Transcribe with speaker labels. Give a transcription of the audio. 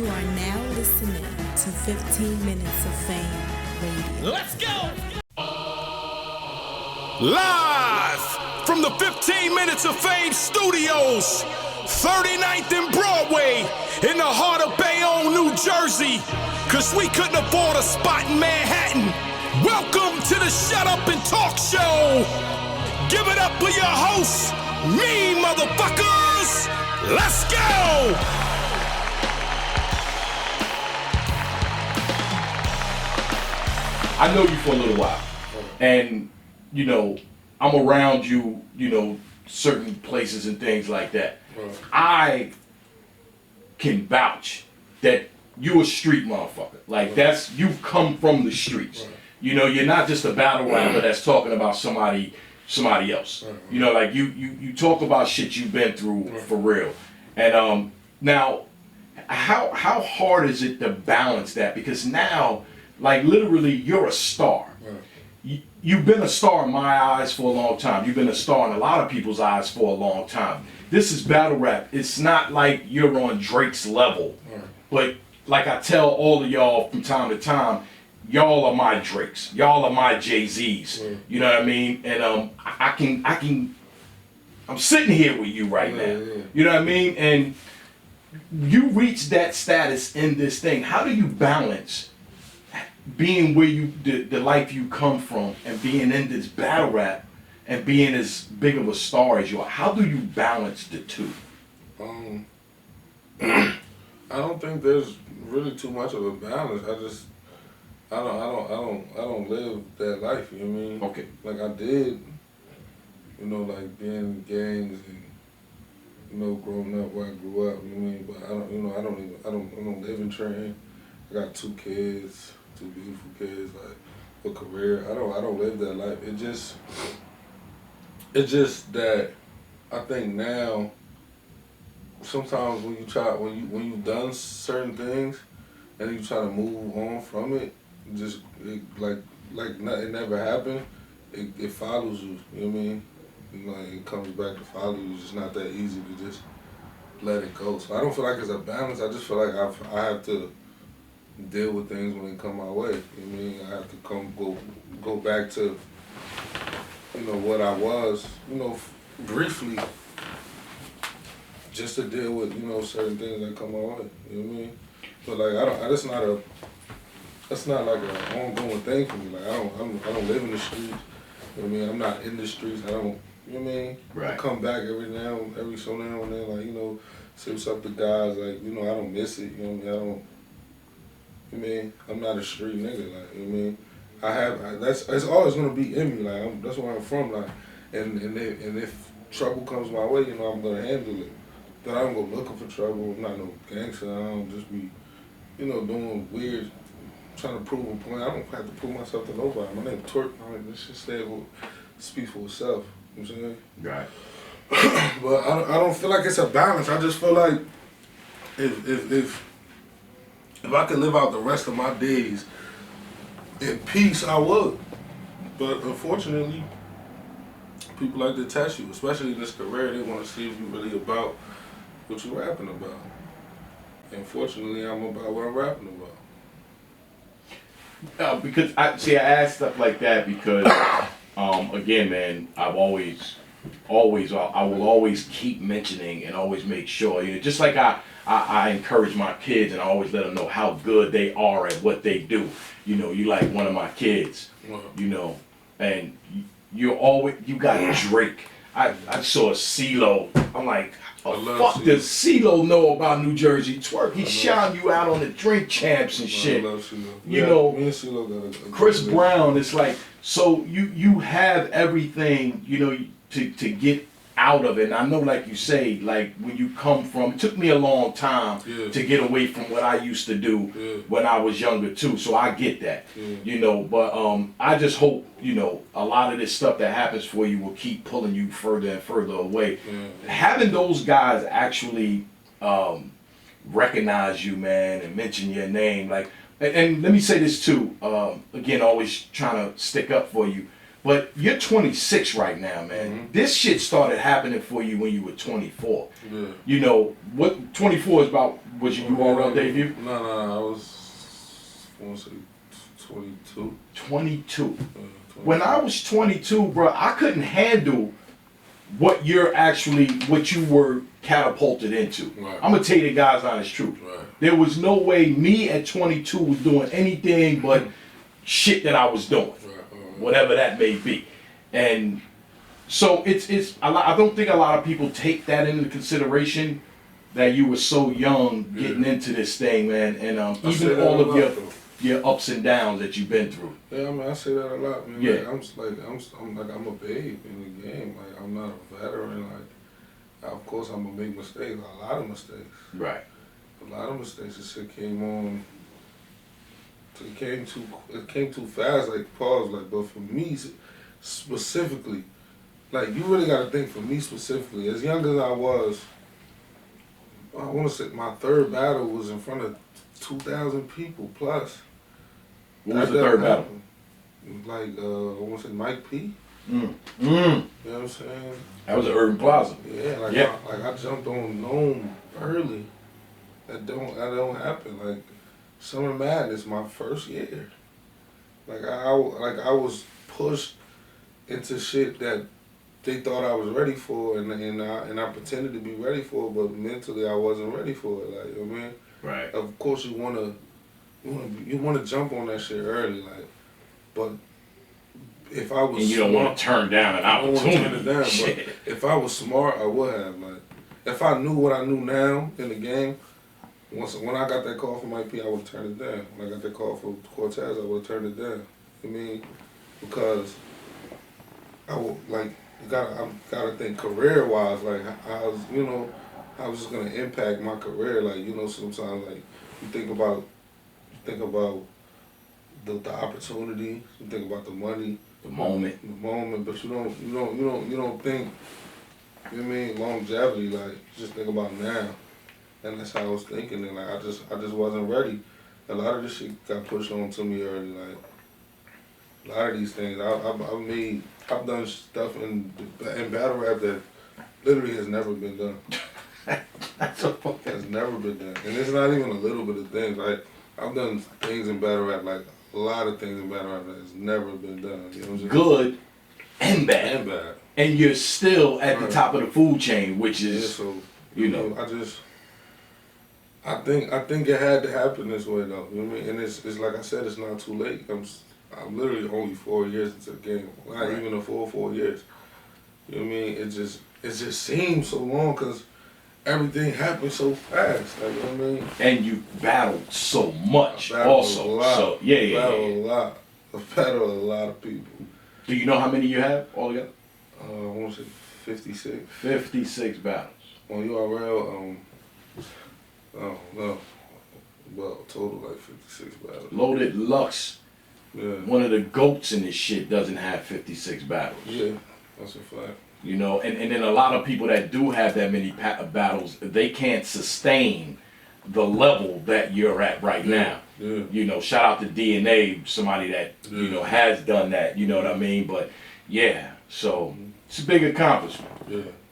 Speaker 1: You are now listening to 15 Minutes of Fame Radio.
Speaker 2: Let's go! Live from the 15 Minutes of Fame studios, 39th and Broadway, in the heart of Bayonne, New Jersey, cause we couldn't afford a spot in Manhattan. Welcome to the Shut Up and Talk Show. Give it up for your hosts, me motherfuckers. Let's go!
Speaker 3: I know you for a little while, and you know, I'm around you, you know, certain places and things like that. I can vouch that you a street motherfucker. Like that's, you've come from the streets. You know, you're not just a battle rapper that's talking about somebody else. You know, like you talk about shit you've been through for real. And now, how hard is it to balance that? Because now, like literally, you're a star. You've been a star in my eyes for a long time. You've been a star in a lot of people's eyes for a long time. This is battle rap. It's not like you're on Drake's level. But like I tell all of y'all from time to time, y'all are my Drakes. Y'all are my Jay-Z's. You know what I mean? And I'm sitting here with you right now. You know what I mean? And you reach that status in this thing. How do you balance being where the life you come from and being in this battle rap and being as big of a star as you are? How do you balance the two?
Speaker 4: I don't think there's really too much of a balance. I don't live that life, you know what I mean?
Speaker 3: Okay.
Speaker 4: Like I did, you know, like being in gangs and, you know, growing up where I grew up, you know what I mean? But I don't live in Trenton. I got 2 kids, 2 beautiful kids, like a career. I don't live that life. It's just that I think now sometimes when you've done certain things and you try to move on from it, it never happened. It follows you. You know what I mean? Like it comes back to follow you. It's just not that easy to just let it go. So I don't feel like it's a balance. I just feel like I have to deal with things when they come my way. You know what I mean? I have to go back to, you know, what I was, you know, briefly, just to deal with, you know, certain things that come my way. You know what I mean? But like that's not like an ongoing thing for me. Like I don't live in the streets. You know what I mean? I'm not in the streets. I don't. You know what I mean?
Speaker 3: Right.
Speaker 4: I come back every so now and then, like, you know, say what's up to guys. Like, you know, I don't miss it. You know what I mean? You know what I mean? I'm not a street nigga. Like, you know what I mean? It's always gonna be in me. Like that's where I'm from. Like, and if trouble comes my way, you know, I'm gonna handle it. But I don't go looking for trouble. I'm not no gangster. I don't just be, you know, doing weird, trying to prove a point. I don't have to prove myself to nobody. My name Twork. This shit speaks for itself. You know what I'm saying?
Speaker 3: Right.
Speaker 4: But I don't feel like it's a balance. I just feel like if I could live out the rest of my days in peace, I would. But unfortunately, people like to test you, especially in this career. They want to see if you're really about what you're rapping about. Unfortunately, I'm about what I'm rapping about.
Speaker 3: Because I ask stuff like that because, again, man, I will always keep mentioning and always make sure, you know, just like I encourage my kids and I always let them know how good they are at what they do. You know, you like one of my kids, you know, and you got Drake. I saw CeeLo. I'm like, fuck does CeeLo know about New Jersey Twork? He shouting you out on the Drink Champs and shit. You know,
Speaker 4: me and CeeLo got a
Speaker 3: Chris Brown. It's like, so you have everything, you know, to get out of it. And I know, like you say, like when you come from, it took me a long time to get away from what I used to do when I was younger too. So I get that, you know, but I just hope, you know, a lot of this stuff that happens for you will keep pulling you further and further away. Having those guys actually recognize you, man, and mention your name, like, and let me say this too, again, always trying to stick up for you. But you're 26 right now, man.
Speaker 4: Mm-hmm.
Speaker 3: This shit started happening for you when you were 24.
Speaker 4: Yeah.
Speaker 3: You know, what 24 is about, was you URL debut?
Speaker 4: No, I was, I want to say 22.
Speaker 3: 22.
Speaker 4: 22.
Speaker 3: When I was 22, bro, I couldn't handle what you were catapulted into.
Speaker 4: Right.
Speaker 3: I'm gonna tell you the God's honest truth.
Speaker 4: Right.
Speaker 3: There was no way me at 22 was doing anything but shit that I was doing, whatever that may be. And so I don't think a lot of people take that into consideration, that you were so young getting into this thing, man, and even all of your ups and downs that you've been through.
Speaker 4: Yeah, I mean, I say that a lot, man.
Speaker 3: Yeah.
Speaker 4: Like, I'm a babe in the game. Like, I'm not a veteran. Like, of course, I'm gonna make mistakes. A lot of mistakes.
Speaker 3: Right.
Speaker 4: A lot of mistakes. This shit came on. It came too fast. Like, pause. Like, but for me specifically, like, you really gotta think for me specifically. As young as I was, I want to say my third battle was in front of 2,000 people plus.
Speaker 3: What was the third battle?
Speaker 4: Like, I want to say Mike P. You know what I'm saying?
Speaker 3: That was at Urban Plaza.
Speaker 4: Yeah, I jumped on Gnome early. That don't happen. Like, Summer Madness, my first year. Like I was pushed into shit that they thought I was ready for, and I pretended to be ready for it, but mentally I wasn't ready for it. Like, you know what I mean?
Speaker 3: Right.
Speaker 4: Of course you wanna jump on that shit early, like, but if I was
Speaker 3: and you don't want to turn down an opportunity.
Speaker 4: I don't want to turn it down, but if I was smart, I would have. Like, if I knew what I knew now in the game, when I got that call from Mike P, I would have turned it down. When I got that call from Cortez, I would have turned it down. I mean, because I would, like, I gotta think career wise, like, I was, you know, how was gonna impact my career. Like, you know, sometimes, like, you think about the opportunity, you think about the money,
Speaker 3: the moment,
Speaker 4: but you don't think, you know what I mean, longevity. Like, you just think about now, and that's how I was thinking. And like, I just wasn't ready. A lot of this shit got pushed on to me early. Like, a lot of these things, I've done stuff in battle rap that literally has never been done. Has never been done, and it's not even a little bit of things. Like, I've done things in battle rap, like a lot of things in battle rap that has never been done. You know what I'm saying?
Speaker 3: Good and bad.
Speaker 4: And bad.
Speaker 3: And you're still at the top of the food chain, which is,
Speaker 4: yeah, so,
Speaker 3: you know.
Speaker 4: I think it had to happen this way, though. You know what I mean? And it's like I said, it's not too late. I'm literally only 4 years into the game. Not even a full 4 years. You know what I mean? It just seems so long because everything happened so fast. Like, you know what I mean? And
Speaker 3: you battled so much also.
Speaker 4: A lot.
Speaker 3: So yeah.
Speaker 4: A lot. I battled a lot of people.
Speaker 3: Do you know how many you have altogether?
Speaker 4: I want to say 56.
Speaker 3: 56 battles.
Speaker 4: On URL, I don't know. Well, total like 56 battles.
Speaker 3: Loaded Lux.
Speaker 4: Yeah.
Speaker 3: One of the GOATs in this shit doesn't have 56 battles.
Speaker 4: Yeah, that's a fact.
Speaker 3: You know, and then a lot of people that do have that many battles, they can't sustain the level that you're at right now.
Speaker 4: Yeah.
Speaker 3: You know, shout out to DNA, somebody that, you know, has done that, you know what I mean? But yeah, so it's a big accomplishment.
Speaker 4: Yeah.